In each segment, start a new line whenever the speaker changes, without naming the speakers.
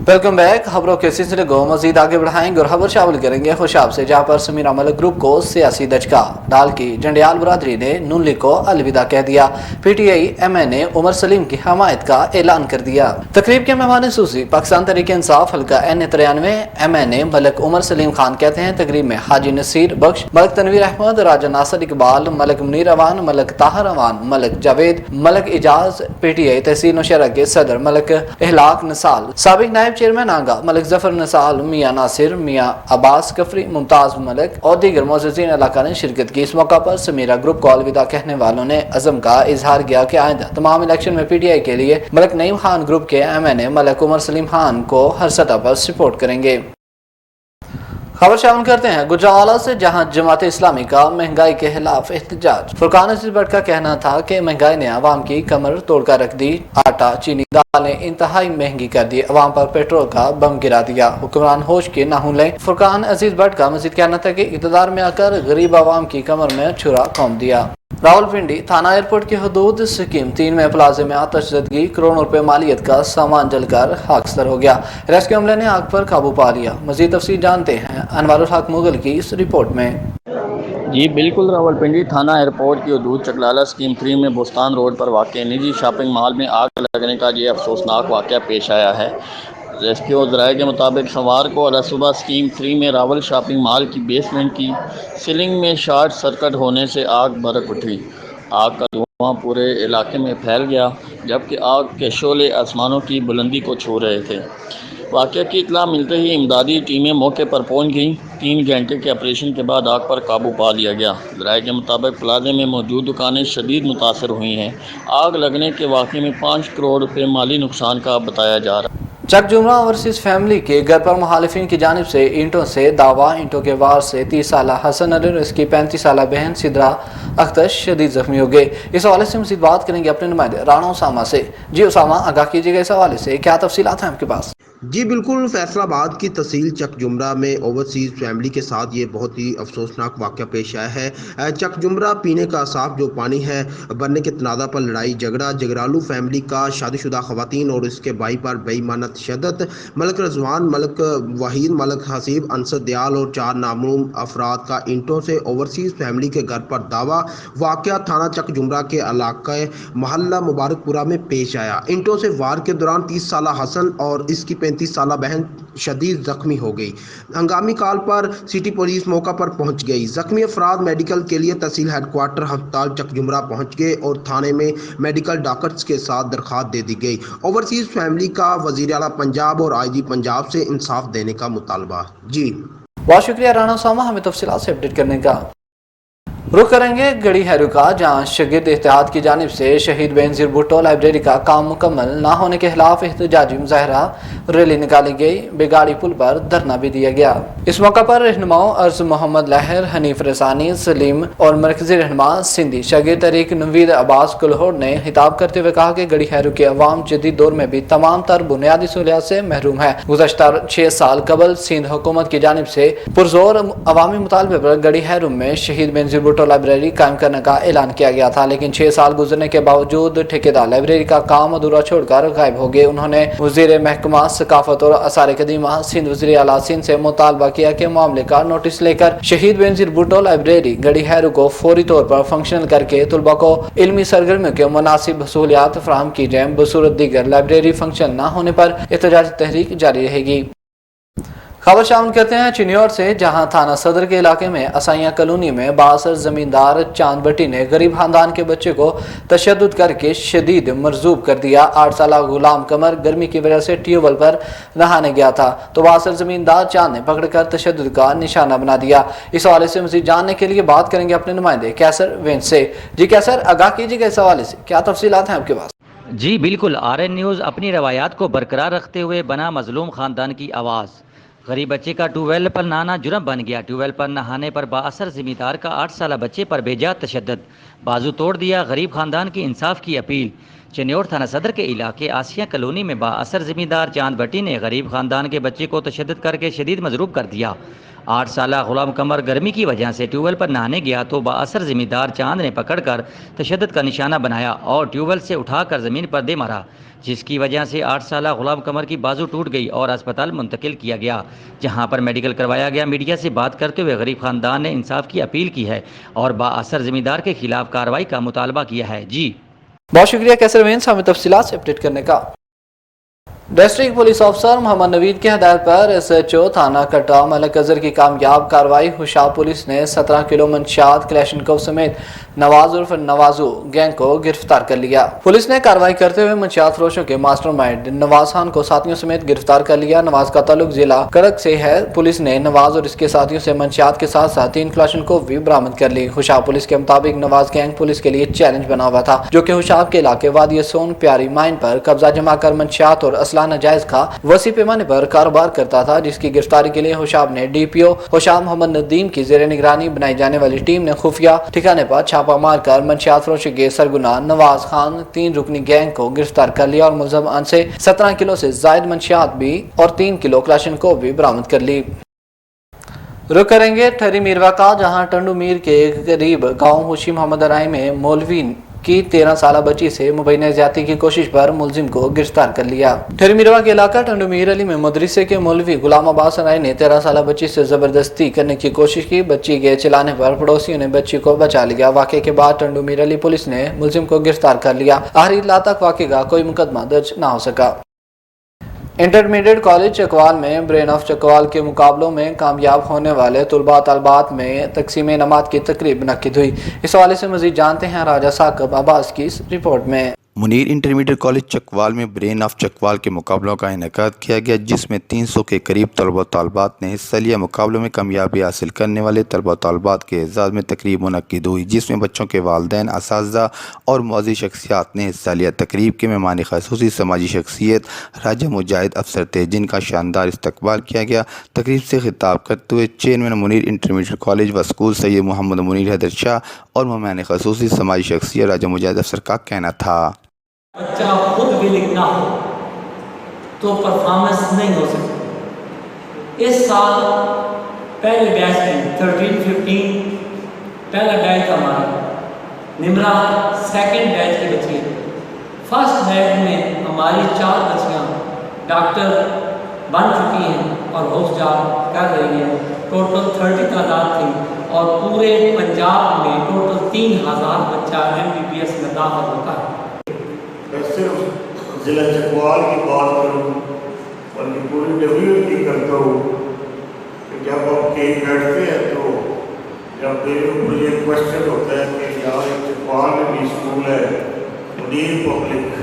Welcome back. खबरों के सिलसिले को मजीद आगे बढ़ाएंगे और खबर शामिल करेंगे खुशाब से, जहां पर समीरा मलिक ग्रुप को सियासी दचका डाल की जंडियाल बरादरी ने नून लीग को अलविदा कह दिया। पीटीआई एमए ने उमर सलीम की हमायत का ऐलान कर दिया। तकरीब के मेहमान सूसी पाकिस्तान तहरीक इंसाफ हल्का N93 एमए ने मलिक उमर सलीम खान कहते हैं। तकरीब में हाजी नसीर बख्श, मलिक तनवीर अहमद, राजा नासिर इकबाल, मलिक मुनीर अवान, मलिक ताहर अवान, मलिक जावेद, मलिक इजाज, पीटीआई तहसील नौशहरा के सदर मलिक इहलाक नसाल, साबिक नायब चेयरमैन आगा मलिक जफर नसाल, मियाँ नासिर, मियाँ अब्बास कफरी, मुमताज मलिक और दीगर मोअज़्ज़िज़ीन इलाका ने शिरकत की। इस मौका पर समीरा ग्रुप को अलविदा कहने वालों ने अज़म का इजहार किया कि आइंदा तमाम इलेक्शन में पीटीआई के लिए मलिक नईम खान ग्रुप के एमएनए मलिक उमर सलीम खान को हर सतह पर सपोर्ट करेंगे। खबर शामिल करते हैं गुजरावाला से, जहां जमात इस्लामी का महंगाई के खिलाफ एहतजाज। फुरकान अजीज भट्ट का कहना था कि महंगाई ने अवाम की कमर तोड़कर रख दी। आटा, चीनी, दालें इंतहाई महंगी कर दी। अवाम पर पेट्रोल का बम गिरा दिया। हुक्मरान होश के ना लें। फुरकान अजीज भट्ट का मजीद कहना था कि इक़्तिदार में आकर गरीब अवाम की कमर में छुरा कौम दिया। रावलपिंडी थाना एयरपोर्ट की हदूद स्कीम 3 में प्लाजे में आतशदगी, करोड़ों रुपए मालियत का सामान जलकर खाकसतर हो गया। रेस्क्यू अमले ने आग पर काबू पा लिया। मजीद तफसील जानते हैं अनवारुल हक मुगल की इस रिपोर्ट में।
जी बिल्कुल, रावलपिंडी थाना एयरपोर्ट की हदूद चकलाला स्कीम 3 में बोस्तान रोड पर वाक़ निजी शॉपिंग मॉल में आग लगने का ये अफसोसनाक वाक़या पेश आया है। रेस्क्यू ज़राए के मुताबिक सोमवार को अला सुबह स्कीम 3 में रावल शॉपिंग मॉल की बेसमेंट की सीलिंग में शॉर्ट सर्किट होने से आग भड़क उठी। आग का धुआं पूरे इलाके में फैल गया, जबकि आग के शोले आसमानों की बुलंदी को छू रहे थे। वाक़या की इत्तला मिलते ही इमदादी टीमें मौके पर पहुंच गईं। 3 घंटे के ऑपरेशन के बाद आग पर काबू पा लिया गया। ज़राए के मुताबिक प्लाजे में मौजूद दुकानें शदीद मुतासर हुई हैं। आग लगने के वाक़े में 5 करोड़ रुपये माली नुकसान का बताया जा रहा है।
चक जुमरा ओवरसीज फैमिली के घर पर मुखालिफिन की जानिब से ईंटों से दावा। ईंटों के वार से 30 साल हसन अली और इसकी 35 साल बहन सिद्रा अख्तर शदीद जख्मी हो गए। इस हवाले से मज़ीद बात करेंगे अपने नुमाइंदे राना उसामा से। जी उसामा, आगाह कीजिएगा, इस हवाले से क्या तफसीलात हैं आपके पास?
जी बिल्कुल, फैसलाबाद की तहसील चक जुमरा में ओवरसीज़ फैमिली के साथ ये बहुत ही अफसोसनाक वाक़या पेश आया है। चक जुमरा पीने का साफ जो पानी है बनने के तनाज़ा पर लड़ाई झगड़ा। जगरालू फैमिली का शादीशुदा ख़वातीन और इसके भाई पर बेईमाना तशद्दुद। मलिक रजवान, मलिक वहीद, मलिक हसीब, अंसर दयाल और 4 नामूम अफराद का ईंटों से ओवरसीज़ फैमिली के घर पर दावा। वाक़या थाना चक जुमरा के इलाके मोहल्ला मुबारकपुरा में पेश आया। ईंटों से वार के दौरान 30 साल हसन और इसकी 35 साल बहन शदीद जख्मी हो गई। हंगामी कॉल पर सिटी पुलिस मौका पर पहुंच गई। जख्मी अफराद मेडिकल के लिए तहसील हेडक्वार्टर अस्पताल चक जुमरा पहुंच गए और थाने में मेडिकल डॉक्टर्स के साथ दरख्वास्त दे दी गई। ओवरसीज फैमिली का वजीर आला पंजाब और IG पंजाब से इंसाफ देने का मुतालबा। जी
बहुत शुक्रिया राना उसामा हमें तफसीलात से अपडेट करने का। रुख करेंगे गड़ी हैरू का, जहाँ शगिर्द इत्तेहाद की जानिब से शहीद बेनज़ीर भुट्टो लाइब्रेरी का काम मुकम्मल ना होने के खिलाफ एहतजाजी मुजाहरा रैली निकाली गई। बेगाड़ी पुल पर धरना भी दिया गया। इस मौका पर रहनुमाओं अर्ज मोहम्मद लहर, हनीफ रसानी, सलीम और मरकजी रहनुमा सिंधी शगिर्द तहरीक नवीद अब्बास कुल्होड़ ने खिताब करते हुए कहा कि गड़ी हैरू के अवाम जदीद दौर में भी तमाम तर बुनियादी सहूलियात से महरूम है। गुज़श्ता 6 साल कबल सिंध हुकूमत की जानिब से पुरजोर अवामी मुतालबे पर गड़ी हैरू में शहीद बेनज़ीर भुट्टो लाइब्रेरी कायम करने का ऐलान किया गया था, लेकिन 6 साल गुजरने के बावजूद ठेकेदार लाइब्रेरी का काम अधूरा छोड़कर गायब हो गए। उन्होंने वज़ीर महकमा सकाफत और आसार कदीमा सिंध वज़ीर आला सिंध से मुतालबा किया कि मामले का नोटिस लेकर शहीद बेनज़ीर भुट्टो लाइब्रेरी गड़ी हैरू को फौरी तौर पर फंक्शनल करके तुलबा को इल्मी सरगर्मियों के मुनासिब सहूलियात फराहम की जाए। बसूरत दीगर लाइब्रेरी फंक्शन न होने पर एहतजाजी तहरीक जारी रहेगी। खबर शामिल करते हैं चिन्योर से, जहां थाना सदर के इलाके में असाइया कॉलोनी में बासर जमींदार चांद भट्टी ने गरीब खानदान के बच्चे को तशद्दुद करके शदीद मरजूब कर दिया। 8 साल गुलाम कमर गर्मी की वजह से ट्यूबवेल पर नहाने गया था तो बासर जमींदार चांद ने पकड़कर तशद्दुद का निशाना बना दिया। इस हवाले से मज़ीद जानने के लिए बात करेंगे अपने नुमाइंदे कैसर वेंच से। जी कैसर, आगाह कीजिएगा, इस हवाले से क्या तफसीलात हैं आपके पास?
जी बिल्कुल, RN न्यूज़ अपनी रवायात को बरकरार रखते हुए बना मजलूम ख़ानदान की आवाज़। गरीब बच्चे का ट्यूबवेल पर नहाना जुर्म बन गया। ट्यूबवेल पर नहाने पर बाअसर ज़मींदार का 8 साल बच्चे पर बेजा तशद्दुद, बाजू तोड़ दिया। गरीब ख़ानदान की इंसाफ की अपील। चिन्योर थाना सदर के इलाके आसिया कॉलोनी में बाअसर ज़मींदार चांद भट्टी ने गरीब ख़ानदान के बच्चे को तशद्दुद करके शदीद मजरूब कर दिया। 8 سالہ غلام قمر گرمی کی وجہ سے ٹیوب ویل پر نہانے گیا تو بااثر ذمہ دار چاند نے پکڑ کر تشدد کا نشانہ بنایا اور ٹیوب ویل سے اٹھا کر زمین پر دے مارا، جس کی وجہ سے 8 سالہ غلام قمر کی بازو ٹوٹ گئی اور اسپتال منتقل کیا گیا، جہاں پر میڈیکل کروایا گیا۔ میڈیا سے بات کرتے ہوئے غریب خاندان نے انصاف کی اپیل کی ہے اور بااثر ذمہ دار کے خلاف کارروائی کا مطالبہ کیا ہے۔ جی
بہت شکریہ کیسر وین سے ہمیں تفصیلات سے اپڈیٹ کرنے کا۔ ڈسٹرکٹ پولیس افسر محمد نوید کی ہدایت پر ایس ایچ او تھانہ کٹا ملک اظہر کی کامیاب کارروائی ہوشاب پولیس نے 17 کلو منشیات کلیشنکوف سمیت نواز عرف نوازو گینگ کو گرفتار کر لیا۔ پولیس نے کارروائی کرتے ہوئے منشیات فروشوں کے ماسٹر مائنڈ نواز خان کو ساتھیوں سمیت گرفتار کر لیا۔ نواز کا تعلق ضلع کڑک سے ہے۔ پولیس نے نواز اور اس کے ساتھیوں سے منشیات کے ساتھ ساتھ 3 کلاشنکوف بھی برآمد کر لی۔ ہوشاب پولیس کے مطابق نواز گینگ پولیس کے لیے چیلنج بنا ہوا تھا، جو کہ ہوشاب کے علاقے وادی سون پیاری مائن پر قبضہ جما کر منشیات اور اسلحہ ناجائز کا وسیع پیمانے پر کاروبار کرتا تھا، جس کی گرفتاری کے لیے ہوشاب نے ڈی پی او ہوشاب محمد ندیم کی زیر نگرانی بنائی جانے والی ٹیم نے خفیہ ٹھکانے پر چھاپا مار کر منشیات فروشی کے سرگنا نواز خان 3 رکنی گینگ کو گرفتار کر لیا اور ملزم ان سے 17 کلو سے زائد منشیات بھی اور 3 کلو کلاشنکوف بھی برآمد کر لی۔ رخ کریں گے ٹھری میروا کا، جہاں ٹنڈو میر کے قریب گاؤں ہوشی محمد رائی میں مولوی کی 13 سالہ بچی سے مبینہ زیادتی کی کوشش پر ملزم کو گرفتار کر لیا۔ ٹھری میروا کے علاقہ ٹنڈو میر علی میں مدرسے کے مولوی غلام عباس رائی نے 13 سالہ بچی سے زبردستی کرنے کی کوشش کی۔ بچی کے چلانے پر پڑوسیوں نے بچی کو بچا لیا۔ واقعے کے بعد ٹنڈو میر علی پولیس نے ملزم کو گرفتار کر لیا۔ آخری اطلاع تک واقعے کا کوئی مقدمہ درج نہ ہو سکا۔ انٹرمیڈیٹ کالج چکوال میں برین آف چکوال کے مقابلوں میں کامیاب ہونے والے طلباء طالبات میں تقسیم انعامات کی تقریب منعقد ہوئی۔ اس حوالے سے مزید جانتے ہیں راجہ ثاقب عباس کی اس رپورٹ میں۔
منیر انٹرمیڈیٹ کالج چکوال میں برین آف چکوال کے مقابلوں کا انعقاد کیا گیا، جس میں 300 کے قریب طلباء طالبات نے حصہ لیا۔ مقابلوں میں کامیابی حاصل کرنے والے طلباء طالبات کے اعزاز میں تقریب منعقد ہوئی، جس میں بچوں کے والدین، اساتذہ اور معزز شخصیات نے حصہ لیا۔ تقریب کے مہمان خصوصی سماجی شخصیت راجہ مجاہد افسر تھے، جن کا شاندار استقبال کیا گیا۔ تقریب سے خطاب کرتے ہوئے چیئرمین منیر انٹرمیڈیٹ کالج و اسکول سید محمد منیر حیدر شاہ اور مہمان خصوصی سماجی شخصیت راجہ مجاہد افسر کا کہنا تھا،
بچہ خود بھی لکھنا ہو تو پرفارمنس نہیں ہو سکتی۔ اس سال پہلے بیچ میں 13-15 پہلا بیچ تھا ہمارا، نمرا سیکنڈ بیچ کے بچے، فرسٹ بیچ میں ہماری 4 بچیاں ڈاکٹر بن چکی ہیں اور ہوسٹ جاب کر رہی ہیں۔ ٹوٹل 30 تعداد تھی اور پورے پنجاب میں ٹوٹل 3000 بچہ MBBS میں داخل ہوتا ہے۔
میں صرف ضلع چکوال کی بات کروں بلکہ پوری ڈبلیو کی کرتا ہوں کہ جب آپ کہیں بیٹھتے ہیں تو جب میرے اوپر یہ کوشچن ہوتا ہے کہ یار چکوال میں بھی اسکول ہے منیر پبلک،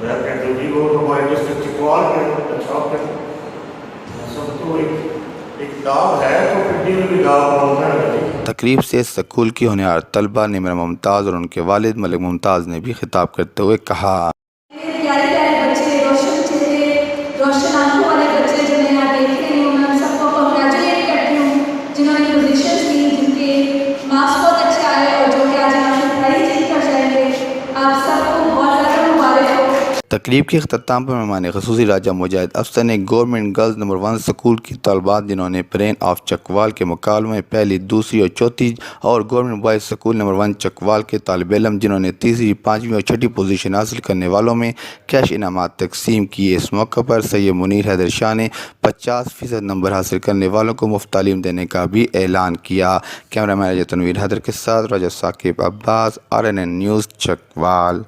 میں کہتا ہوں جی وہ ہمارے ڈسٹرکٹ چکوال کے اچھا کر سب تو ایک داغ ہے تو پھر میں بھی داغ ہوتا ہے۔
تقریب سے اسکول کی ہونہار طلبہ نمرہ ممتاز اور ان کے والد ملک ممتاز نے بھی خطاب کرتے ہوئے کہا،
پیارے پیارے بچے، روشن چہرے، روشن آنکھوں والے بچے جنہیں یہاں دیکھ رہے ہیں، میں سب کو کنگریچولیٹ کرتی ہوں جنہوں نے پوزیشنز لی، جن کے مارکس بہت اچھے آئے اور جو کہ آج یہاں پرائز جیت کر جائیں گے۔ آپ سب کو بہت زیادہ مبارک ہو۔
تقریب کے اختتام پر مہمان خصوصی راجہ مجاہد افسر نے گورنمنٹ گرلز نمبر 1 اسکول کی طالبات جنہوں نے برین آف چکوال کے مقابلوں میں پہلی، دوسری اور چوتھی، اور government boys school number 1 Chakwal کے طالب علم جنہوں نے تیسری، 5ویں اور 6ٹھی پوزیشن حاصل کرنے والوں میں کیش انعامات تقسیم کیے۔ اس موقع پر سید منیر حیدر شاہ نے 50% نمبر حاصل کرنے والوں کو مفت تعلیم دینے کا بھی اعلان کیا۔ کیمرہ مین راجہ تنویر حیدر کے ساتھ راجہ ثاقب عباس، RNN نیوز چکوال۔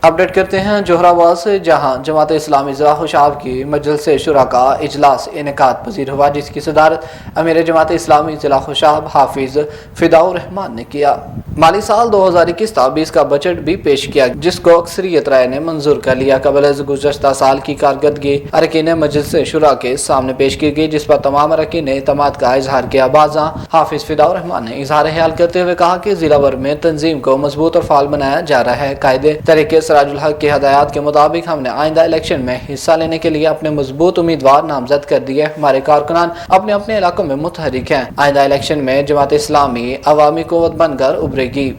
اپڈیٹ کرتے ہیں جوہرآباد سے، جہاں جماعت اسلامی ضلع ہوشاب کی مجلس شورا کا اجلاس انعقاد پذیر ہوا، جس کی صدارت امیر جماعت اسلامی ضلع ہوشاب حافظ فداء الرحمان نے کیا۔ مالی سال 2021-22 کا بجٹ بھی پیش کیا، جس کو اکثریت رائے نے منظور کر لیا۔ قبل از گزشتہ سال کی کارکردگی اراکین مجلس شورا کے سامنے پیش کی گئی، جس پر تمام اراکین نے اعتماد کا اظہار کیا۔ بعضاں حافظ فداء الرحمان نے اظہار خیال کرتے ہوئے کہا کہ ضلع بھر میں تنظیم کو مضبوط اور فعال بنایا جا رہا ہے۔ قائد طریقے سراج الحق کی ہدایات کے مطابق ہم نے آئندہ الیکشن میں حصہ لینے کے لیے اپنے مضبوط امیدوار نامزد کر دیے۔ ہمارے کارکنان اپنے اپنے علاقوں میں متحرک ہیں۔ آئندہ الیکشن میں جماعت اسلامی عوامی قوت بن کر ابھرے گی۔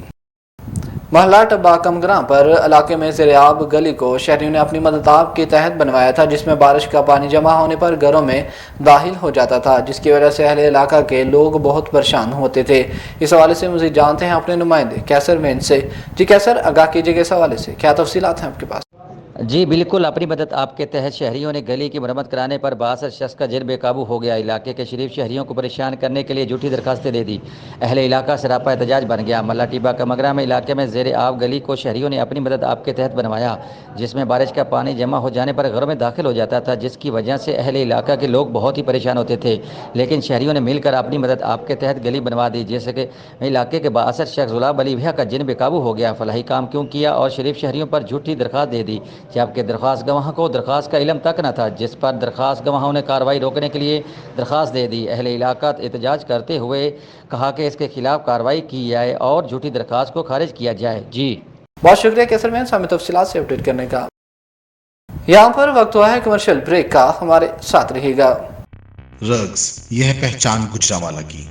महला टब्बा कमग्रां पर इलाके में ज़ेर-ए-आब गली को शहरियों ने अपनी मदद आप के तहत बनवाया था, जिसमें बारिश का पानी जमा होने पर घरों में दाखिल हो जाता था, जिसकी वजह से अहले इलाका के लोग बहुत परेशान होते थे। इस हवाले से मज़ीद जानते हैं अपने नुमाइंदे कैसर मेन से। जी कैसर, आगाह कीजिएगा इस हवाले से, क्या तफसीलात हैं आपके पास?
जी बिल्कुल, अपनी मदद आपके तहत शहरियों ने गली की मरम्मत कराने पर 62 शख्स का जेर बेकाबू हो गया। इलाके के शरीफ शहरियों को परेशान करने के लिए झूठी दरखास्तें दे दी। अहले इलाका सरापा एहतजाज बन गया। मल्ला टिब्बा कमगरा में इलाके में ज़ेर आब गली को शहरियों ने अपनी मदद आपके तहत बनवाया, जिसमें बारिश का पानी जमा हो जाने पर घरों में दाखिल हो जाता था, जिसकी वजह से अहले इलाका के लोग बहुत ही परेशान होते थे। लेकिन शहरियों ने मिलकर अपनी मदद आपके तहत गली बनवा दी, जैसे कि इलाके के 62 शख्स गुलाब अली भैया का जिन बेकाबू हो गया। फलाही काम क्यों किया और शरीफ शहरियों पर झूठी दरख्वास्त दे दी, जबकि दरख्वास्त गवाह को दरख्वास्त का इल्म तक न था, जिस पर दरख्वास्त गवाहों ने कार्रवाई रोकने के लिए दरख्वास्त दे दी। अहले इलाका एहतजाज करते हुए कहा कि इसके खिलाफ कार्रवाई की जाए और झूठी दरख्वास्त को खारिज किया जाए। जी
बहुत शुक्रिया कैसर मैन, हमें तफसीलात से अपडेट करने का। यहाँ पर वक्त हुआ है कमर्शियल ब्रेक का, हमारे साथ रहिएगा।
रग्स, यह है पहचान गुजरांवाला की।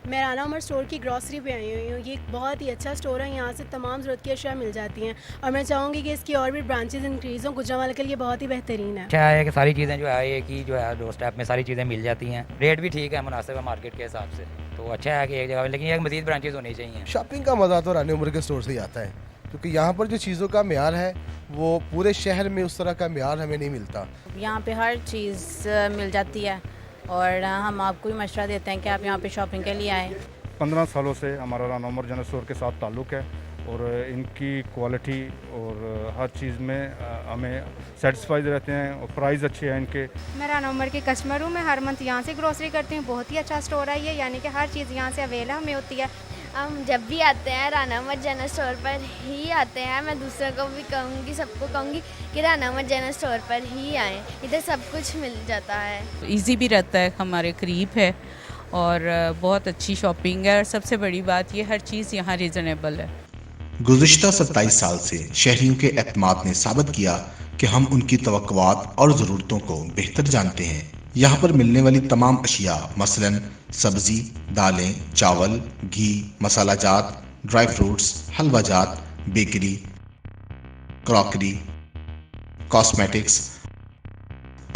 मैं राना उमर स्टोर की ग्रॉसरी पे आई हुई हूँ। ये एक बहुत ही अच्छा स्टोर है, यहाँ से तमाम ज़रूरत की अशिया मिल जाती हैं और मैं चाहूँगी कि इसकी और भी ब्रांचेज इंक्रीज़ हों। गुजरांवाला के लिए बहुत ही बेहतरीन है।
अच्छा है कि सारी चीज़ें जो है एक ही जो है डोर स्टेप में सारी चीज़ें मिल जाती हैं, रेट भी ठीक है, मुनासिब है मार्केट के हिसाब से, तो अच्छा है कि एक जगह, लेकिन एक मज़ीद ब्रांचेज होनी चाहिए।
शॉपिंग का मज़ा तो रानी उमर के स्टोर से ही आता है, क्योंकि यहाँ पर जो चीज़ों का म्यार है वो पूरे शहर में उस तरह का म्यार हमें नहीं मिलता।
यहाँ पे हर चीज़ मिल जाती है और हम आपको भी मशवरा देते हैं कि आप यहाँ पे शॉपिंग के लिए आएँ।
15 सालों से हमारा राना उमर जनरल स्टोर के साथ ताल्लुक़ है और इनकी क्वालिटी और हर चीज़ में हमें सेटिस्फाइड रहते हैं और प्राइस अच्छे हैं इनके।
मैं राना उमर की कस्टमर हूँ, मैं हर मंथ यहाँ से ग्रोसरी करती हूँ। बहुत ही अच्छा स्टोर है ये, यानी कि हर चीज़ यहाँ से अवेलेबल हमें होती है।
हम जब भी आते हैं राना उमर जनरल स्टोर पर ही आते हैं। मैं दूसरों को भी कहूँगी, सबको कहूँगी कि राना उमर जनरल स्टोर पर ही आएँ, इधर सब कुछ मिल जाता है।
ईजी भी रहता है, हमारे करीब है और बहुत अच्छी शॉपिंग है और सबसे बड़ी बात ये हर चीज़ यहाँ रीज़नेबल है।
गुज़िश्ता 27 साल से शहरियों के एतमाद ने साबित किया कि हम उनकी तवक्कुआत और ज़रूरतों को बेहतर जानते हैं। यहाँ पर मिलने वाली तमाम अशिया मसलन सब्ज़ी, दालें, चावल, घी, मसाला जात, ड्राई फ्रूट्स, हलवा जात, बेकरी, क्रॉकरी, कॉस्मेटिक्स,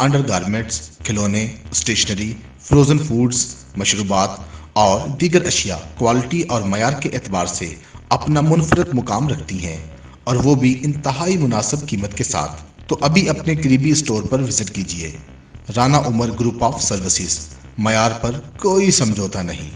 अंडरगारमेंट्स, खिलौने, स्टेशनरी, फ्रोज़न फूड्स, मशरूबात और दीगर अशिया क्वालिटी और मयार के एतबार से अपना मुनफरद मुकाम रखती हैं, और वो भी इंतहाई मुनासिब कीमत के साथ। तो अभी अपने करीबी स्टोर पर विजिट कीजिए। Rana Umar group of services, मयार पर कोई समझौता नहीं।